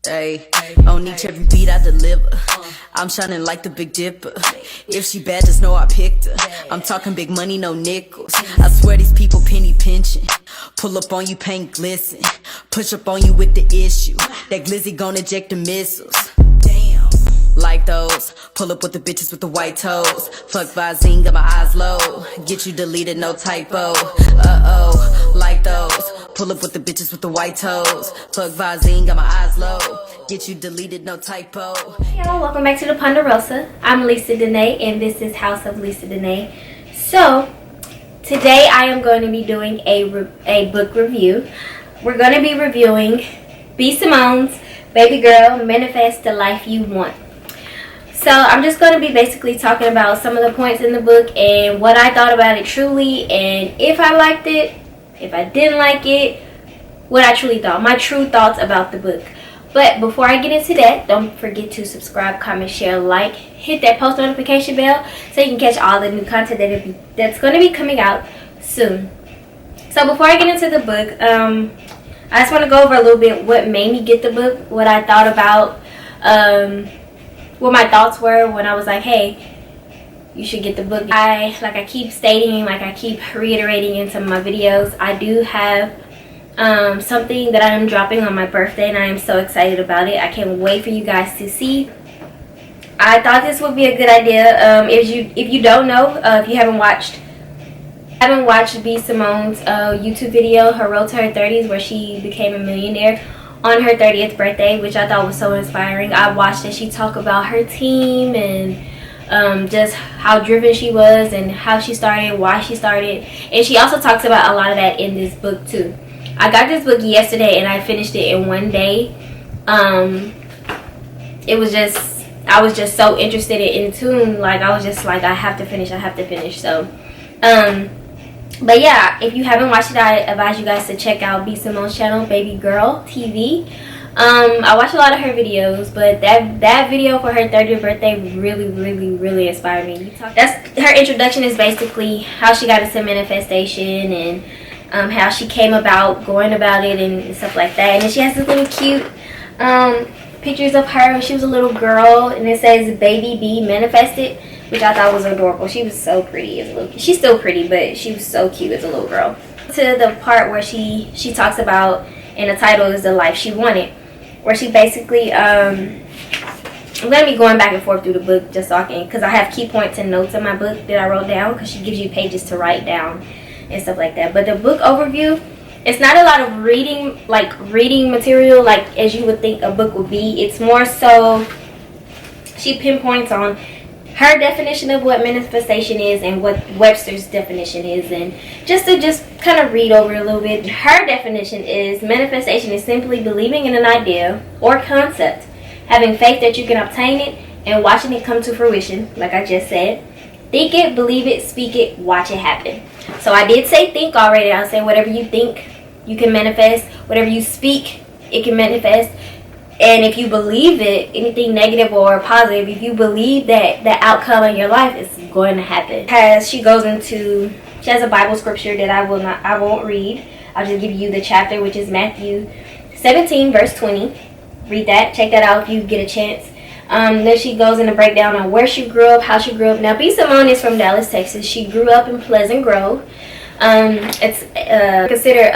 Hey, on each every beat I deliver, I'm shining like the Big Dipper. If she bad, just know I picked her. I'm talking big money, no nickels. I swear these people penny pinching. Pull up on you, paint glisten. Push up on you with the issue. That glizzy gon' eject the missiles. Damn. Like those. Pull up with the bitches with the white toes. Fuck Visine, got my eyes low. Get you deleted, no typo. Uh-oh. Like those. Pull up with the bitches with the white toes. Fuck Visine, got my eyes low. Get you deleted, no typo. Hey y'all, welcome back to the Ponderosa. I'm Lisa Danae and this is House of Lisa Danae. So, today I am going to be doing a book review. We're going to be reviewing B. Simone's Baby Girl, Manifest the Life You Want. So, I'm just going to be basically talking about some of the points in the book and what I thought about it truly, and if I liked it, if I didn't like it, what I truly thought, my true thoughts about the book. But before I get into that, don't forget to subscribe, comment, share, like, hit that post notification bell so you can catch all the new content that's going to be coming out soon. So before I get into the book, I just want to go over a little bit what made me get the book, what I thought about, what my thoughts were when I was like, hey, you should get the book. Like I keep stating, like I keep reiterating in some of my videos, I do have something that I am dropping on my birthday and I am so excited about it. I can't wait for you guys to see. I thought this would be a good idea. If you don't know, if you haven't watched B. Simone's YouTube video, her road to her 30s, where she became a millionaire on her 30th birthday, which I thought was so inspiring. I watched it. She talked about her team and just how driven she was and how she started, why she started, and she also talks about a lot of that in this book too. I got this book yesterday and I finished it in one day. It was just, I was just so interested in tune, like I was just like, I have to finish. So but yeah, if you haven't watched it, I advise you guys to check out B. Simone's channel, Baby Girl TV. I watch a lot of her videos, but that video for her 30th birthday really inspired me. That's her introduction, is basically how she got into manifestation and how she came about going about it and stuff like that. And then she has this little cute pictures of her when she was a little girl, and it says Baby B Manifested, which I thought was adorable. She was so pretty as a little kid. She's still pretty, but she was so cute as a little girl. To the part where she talks about, and the title is The Life She Wanted, where she basically, I'm going to be going back and forth through the book just so I can, because I have key points and notes in my book that I wrote down, because she gives you pages to write down and stuff like that. But the book overview, it's not a lot of reading material like as you would think a book would be. It's more so she pinpoints on her definition of what manifestation is and what Webster's definition is, and just kind of read over a little bit. Her definition is manifestation is simply believing in an idea or concept, having faith that you can obtain it, and watching it come to fruition, like I just said. Think it, believe it, speak it, watch it happen. So I did say think already. I'll say whatever you think, you can manifest. Whatever you speak, it can manifest. And if you believe it, anything negative or positive, if you believe that the outcome in your life is going to happen. As she goes into, she has a Bible scripture that I won't read. I'll just give you the chapter, which is Matthew 17 verse 20. Read that, check that out if you get a chance. Then she goes in a breakdown on where she grew up, how she grew up. Now, B. Simone is from Dallas, Texas. She grew up in Pleasant Grove. It's considered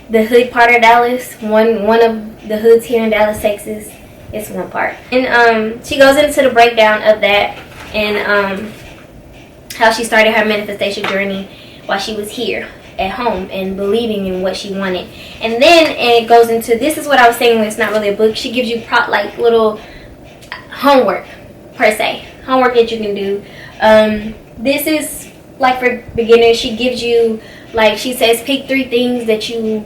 the hood part of Dallas. One of the hoods here in Dallas, Texas. It's one part. And she goes into the breakdown of that and how she started her manifestation journey while she was here at home and believing in what she wanted. And then it goes into, this is what I was saying when it's not really a book. She gives you like little homework per se, homework that you can do. This is like for beginners. She gives you, like she says, pick 3 things that you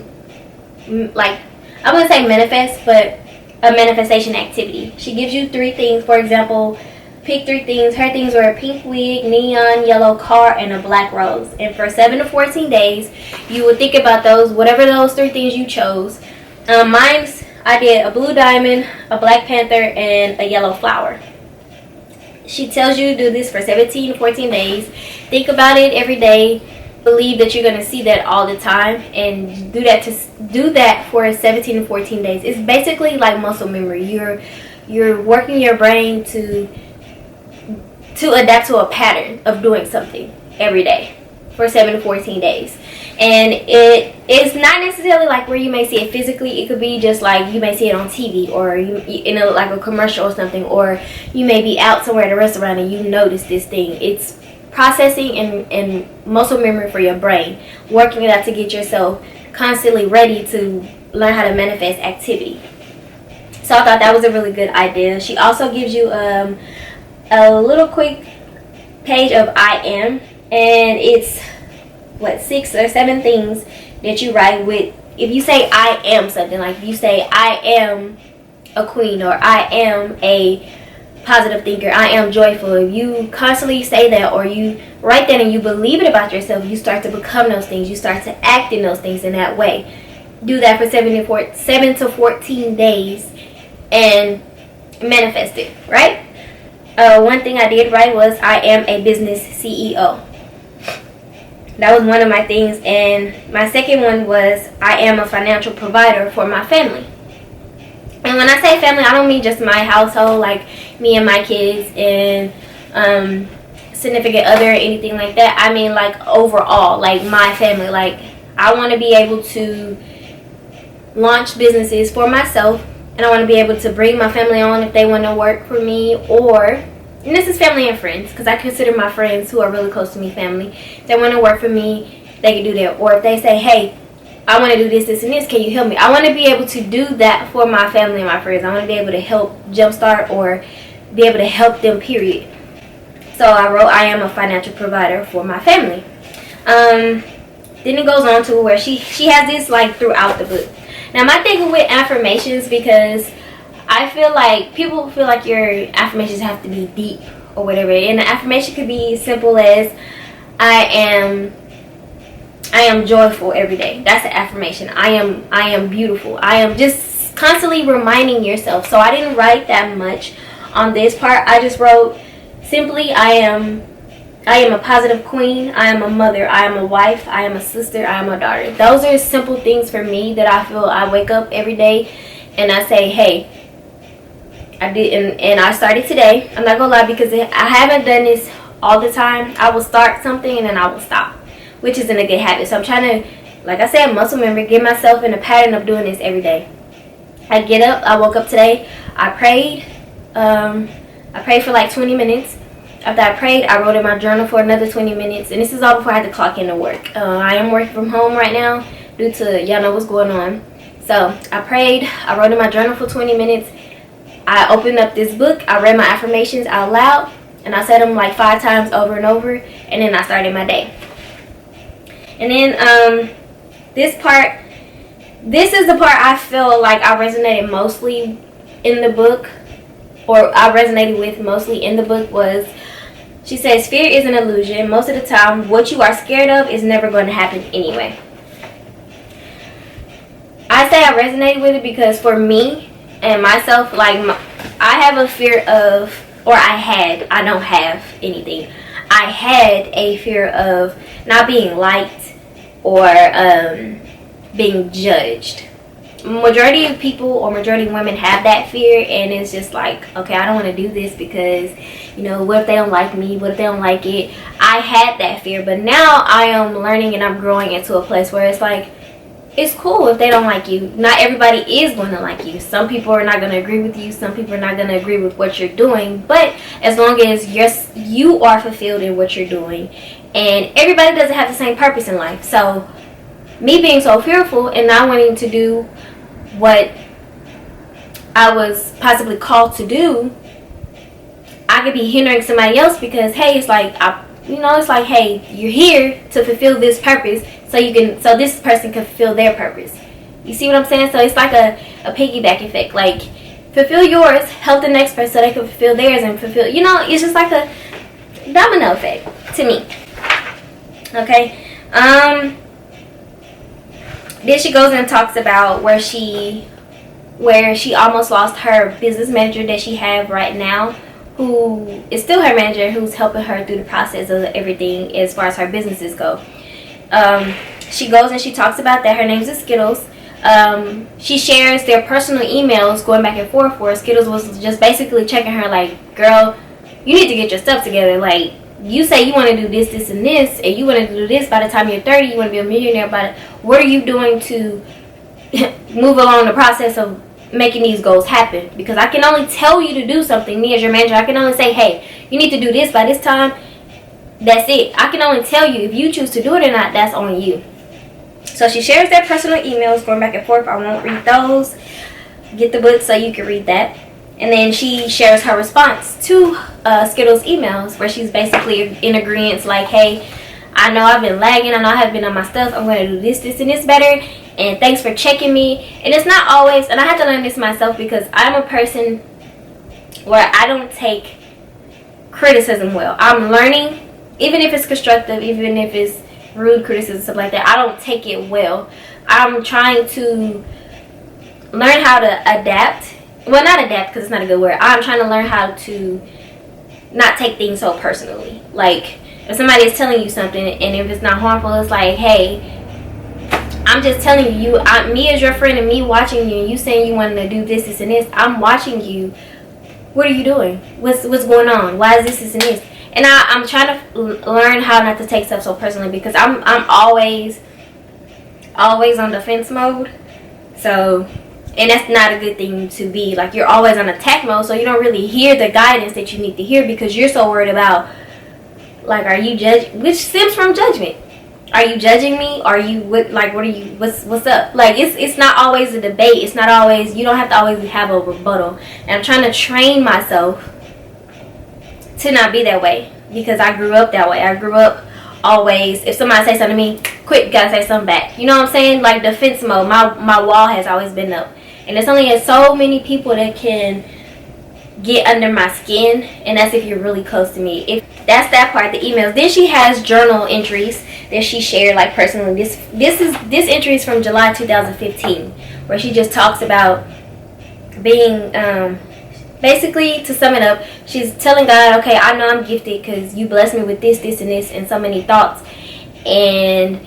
like. I wouldn't say manifest, but a manifestation activity. She gives you 3 things. For example, pick 3 things. Her things were a pink wig, neon yellow car, and a black rose. And for 7 to 14 days, you would think about those, whatever those 3 things you chose. I did a blue diamond, a black panther, and a yellow flower. She tells you to do this for 17 to 14 days. Think about it every day. believe that you're going to see that all the time, and do that for 17 to 14 days. It's basically like muscle memory. You're working your brain to adapt to a pattern of doing something every day for 7 to 14 days. And it's not necessarily like where you may see it physically. It could be just like you may see it on TV, or you in like a commercial or something, or you may be out somewhere at a restaurant and you notice this thing. It's processing and muscle memory for your brain, working it out to get yourself constantly ready to learn how to manifest activity. So I thought that was a really good idea. She also gives you a little quick page of I am, and it's 6 or 7 things that you write with. If you say I am something, like if you say I am a queen, or I am a positive thinker, I am joyful, if you constantly say that, or you write that and you believe it about yourself, you start to become those things. You start to act in those things in that way. Do that for 7 to 14 days and manifest it, right? One thing I did write was I am a business CEO. That was one of my things. And my second one was I am a financial provider for my family. And when I say family, I don't mean just my household, like me and my kids and significant other or anything like that. I mean like overall, like my family. Like I want to be able to launch businesses for myself, and I want to be able to bring my family on if they want to work for me, and this is family and friends, because I consider my friends who are really close to me family. If they want to work for me, they can do that. Or if they say, hey, I want to do this, this, and this, can you help me? I want to be able to do that for my family and my friends. I want to be able to help jumpstart or be able to help them, period. So I wrote, I am a financial provider for my family. Then it goes on to where she has this like throughout the book. Now my thing with affirmations, because I feel like people feel like your affirmations have to be deep or whatever, and the affirmation could be simple as I am joyful every day. That's the affirmation. I am beautiful. I am just constantly reminding yourself. So I didn't write that much on this part. I just wrote simply I am a positive queen. I am a mother. I am a wife. I am a sister. I am a daughter. Those are simple things for me that I feel I wake up every day and I say, hey, I did, and I started today. I'm not gonna lie, because I haven't done this all the time. I will start something and then I will stop, which isn't a good habit. So I'm trying to, like I said, muscle memory, get myself in a pattern of doing this every day. I get up. I woke up today. I prayed. I prayed for like 20 minutes. After I prayed, I wrote in my journal for another 20 minutes. And this is all before I had to clock into work. I am working from home right now due to, y'all know what's going on. So I prayed. I wrote in my journal for 20 minutes. I opened up this book. I read my affirmations out loud. And I said them like 5 times over and over. And then I started my day. And then this is the part I feel like I resonated mostly in the book. Or I resonated with mostly in the book was, she says, fear is an illusion. Most of the time, what you are scared of is never going to happen anyway. I say I resonated with it because for me and myself, like I have a fear of, or I don't have anything. I had a fear of not being liked or being judged. Majority of people or majority of women have that fear, and it's just like, okay, I don't want to do this because, you know, what if they don't like me? What if they don't like it? I had that fear, but now I am learning and I'm growing into a place where it's like, it's cool if they don't like you. Not everybody is going to like you. Some people are not going to agree with you. Some people are not going to agree with what you're doing. But as long as you are fulfilled in what you're doing, and everybody doesn't have the same purpose in life. So me being so fearful and not wanting to do what I was possibly called to do, I could be hindering somebody else because, hey, it's like, it's like, hey, you're here to fulfill this purpose so this person can fulfill their purpose. You see what I'm saying? So it's like a piggyback effect. Like, fulfill yours, help the next person so they can fulfill theirs and fulfill, it's just like a domino effect to me. Okay. Then she goes and talks about where she almost lost her business manager that she have right now, who is still her manager, who's helping her through the process of everything as far as her businesses go. She goes and she talks about that her name's is Skittles. She shares their personal emails going back and forth, where Skittles was just basically checking her like, girl, you need to get your stuff together. Like, you say you want to do this, this, and this, and you want to do this by the time you're 30, you want to be a millionaire by the, what are you doing to move along the process of making these goals happen? Because I can only tell you to do something, me as your manager. I can only say, hey, you need to do this by this time. That's it. I can only tell you. If you choose to do it or not, that's on you. So she shares their personal emails going back and forth. I won't read those. Get the book so you can read that. And then she shares her response to Skittles' emails, where she's basically in agreement, like, hey, I know I've been lagging. I know I haven't been on my stuff. I'm going to do this, this, and this better. And thanks for checking me. And it's not always, and I have to learn this myself, because I'm a person where I don't take criticism well. I'm learning, even if it's constructive, even if it's rude criticism, stuff like that, I don't take it well. I'm trying to learn how to adapt. Well, not adapt, because it's not a good word. I'm trying to learn how to not take things so personally. Like, if somebody is telling you something, and if it's not harmful, it's like, hey, I'm just telling you, me as your friend, and me watching you, and you saying you wanted to do this, this, and this, I'm watching you. What are you doing? What's going on? Why is this, this, and this? And I'm trying to learn how not to take stuff so personally, because I'm always on defense mode. So, and that's not a good thing to be. Like, you're always on attack mode, so you don't really hear the guidance that you need to hear, because you're so worried about, like, are you judging? Which stems from judgment. Are you judging me? Are you what are you? What's up? Like, it's not always a debate. It's not always. You don't have to always have a rebuttal. And I'm trying to train myself to not be that way, because I grew up that way. I grew up always, if somebody say something to me, quick, gotta say something back. You know what I'm saying? Like, defense mode. My wall has always been up. And there's only so many people that can get under my skin, and that's if you're really close to me. If that's that part, the emails. Then she has journal entries that she shared, like, personally. This entry is from July 2015, where she just talks about being basically, to sum it up, she's telling God, okay, I know I'm gifted because you blessed me with this, this, and this, and so many thoughts, and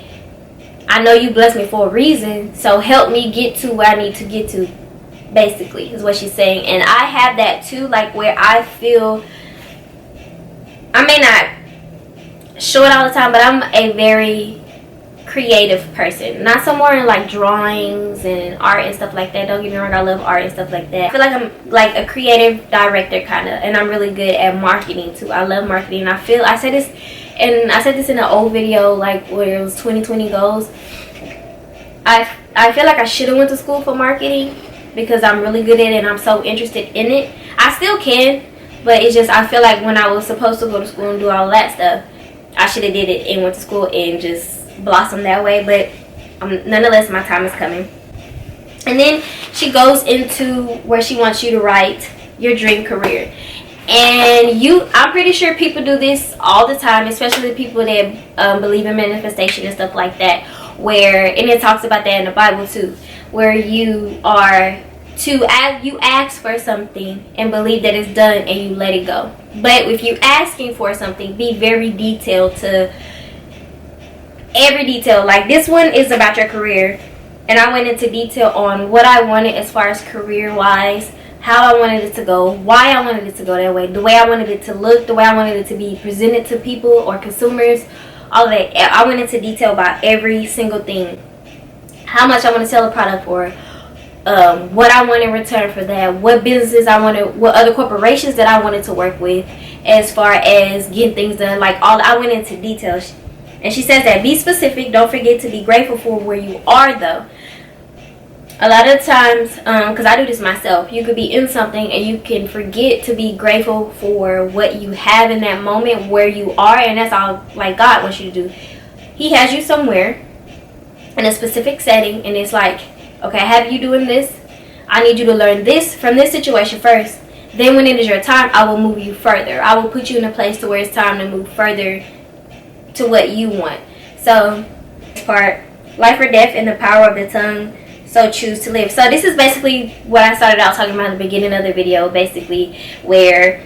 I know you blessed me for a reason, so help me get to where I need to get to, basically, is what she's saying. And I have that too, like, where I feel, I may not show it all the time, but I'm a very creative person. Not somewhere in, like, drawings and art and stuff like that. Don't get me wrong, I love art and stuff like that. I feel like I'm like a creative director kind of, and I'm really good at marketing too. I love marketing. I said this in an old video, like, where it was 2020 goals. I feel like I should have went to school for marketing, because I'm really good at it and I'm so interested in it. I still can, but it's just, I feel like when I was supposed to go to school and do all that stuff, I should have did it and went to school and just blossomed that way. But nonetheless, my time is coming. And then she goes into where she wants you to write your dream career. And I'm pretty sure people do this all the time, especially people that believe in manifestation and stuff like that, and it talks about that in the Bible too, where you ask for something and believe that it's done and you let it go. But if you're asking for something, be very detailed to every detail. Like, this one is about your career, and I went into detail on what I wanted as far as career wise, how I wanted it to go, why I wanted it to go that way, the way I wanted it to look, the way I wanted it to be presented to people or consumers, all of that. I went into detail about every single thing, how much I want to sell a product for, what I want in return for that, what businesses I wanted, what other corporations that I wanted to work with, as far as getting things done. Like, I went into details. And she says that be specific. Don't forget to be grateful for where you are, though. A lot of times, because I do this myself, you could be in something and you can forget to be grateful for what you have in that moment, where you are, and that's all, like, God wants you to do. He has you somewhere in a specific setting, and it's like, okay, I have you doing this. I need you to learn this from this situation first. Then when it is your time, I will move you further. I will put you in a place to where it's time to move further to what you want. So, this part, life or death in the power of the tongue, so choose to live. So this is basically what I started out talking about in the beginning of the video, basically, where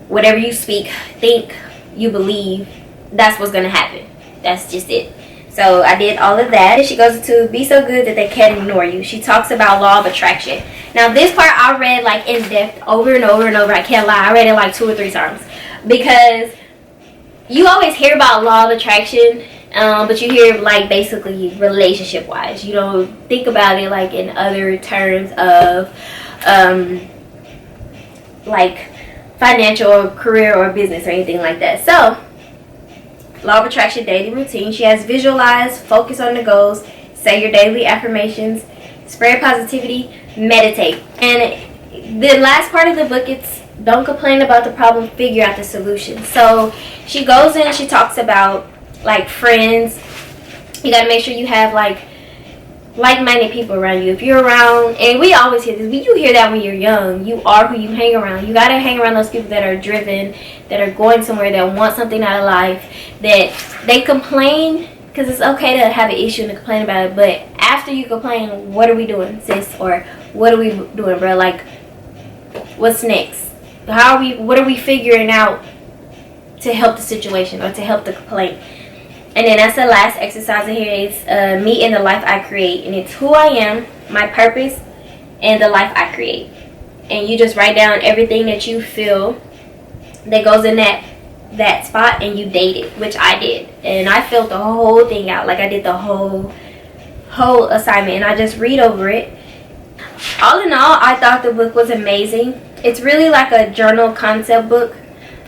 whatever you speak, think, you believe, that's what's going to happen. That's just it. So I did all of that. She goes to be so good that they can't ignore you. She talks about law of attraction. Now this part I read like in depth over and over and over. I can't lie. I read it like 2 or 3 times. Because you always hear about law of attraction, but you hear like basically relationship wise. You don't think about it like in other terms of like financial or career or business or anything like that. So law of attraction daily routine. She has visualize, focus on the goals, say your daily affirmations, spread positivity, meditate. And the last part of the book, it's don't complain about the problem, figure out the solution. So she goes in and she talks about like friends. You got to make sure you have like-minded people around you. If you're around, and we always hear this, you hear that when you're young, you are who you hang around. You got to hang around those people that are driven, that are going somewhere, that want something out of life, that they complain, because it's okay to have an issue and to complain about it, but after you complain, what are we doing, sis? Or what are we doing, bro? Like, what's next? What are we figuring out to help the situation or to help the complaint? And then that's the last exercise in here. It's me and the life I create. And it's who I am, my purpose, and the life I create. And you just write down everything that you feel that goes in that spot, and you date it, which I did. And I filled the whole thing out. Like I did the whole assignment, and I just read over it. All in all, I thought the book was amazing. It's really like a journal concept book.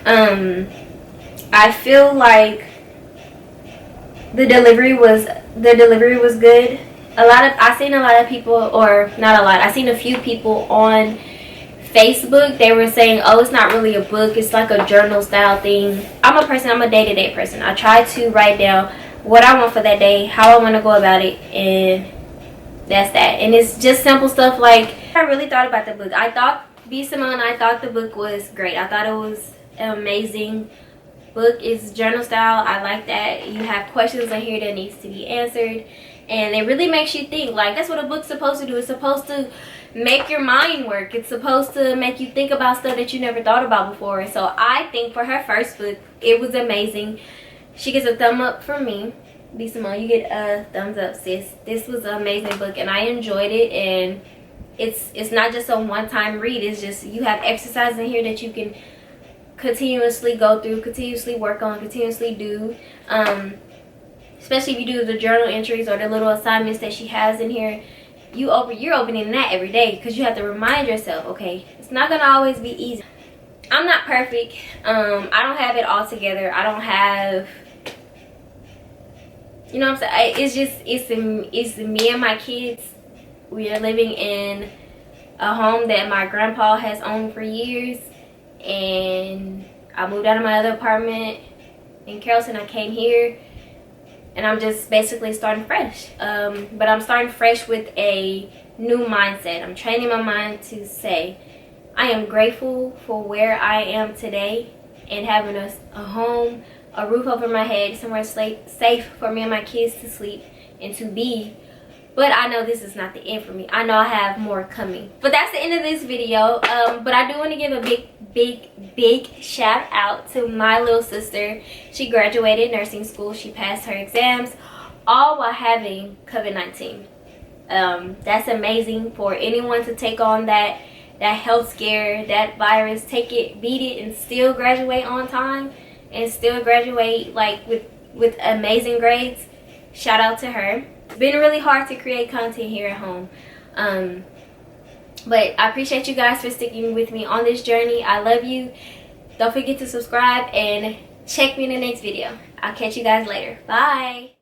I feel like the delivery was good. I seen a lot of people, or not a lot, I seen a few people on Facebook. They were saying, oh, it's not really a book, it's like a journal style thing. I'm a day-to-day person. I try to write down what I want for that day, how I want to go about it, and that's that. And it's just simple stuff. Like, I really thought about the book. I thought the book was great. I thought it was an amazing book. Is journal style. I like that you have questions on here that needs to be answered, and it really makes you think. Like, that's what a book's supposed to do. It's supposed to make your mind work. It's supposed to make you think about stuff that you never thought about before. So I think for her first book, it was amazing. She gets a thumb up from me. B. Simone, you get a thumbs up, sis. This was an amazing book, and I enjoyed it. And it's not just a one-time read. It's just you have exercises in here that you can continuously go through, continuously work on, continuously do. Especially if you do the journal entries or the little assignments that she has in here. You're opening that every day, because you have to remind yourself, okay, it's not gonna always be easy. I'm not perfect. I don't have it all together. I don't have, you know what I'm saying? It's me and my kids. We are living in a home that my grandpa has owned for years, and I moved out of my other apartment in Carrollton. I came here, and I'm just basically starting fresh. But I'm starting fresh with a new mindset. I'm training my mind to say, I am grateful for where I am today, and having a home, a roof over my head, somewhere safe for me and my kids to sleep and to be. But I know this is not the end for me. I know I have more coming. But that's the end of this video. But I do want to give a big shout out to my little sister. She graduated nursing school. She passed her exams, all while having COVID-19. That's amazing for anyone to take on that health scare, that virus, take it, beat it, and still graduate on time, and still graduate like with amazing grades. Shout out to her. It's been really hard to create content here at home, but I appreciate you guys for sticking with me on this journey. I love you. Don't forget to subscribe and check me in the next video. I'll catch you guys later. Bye.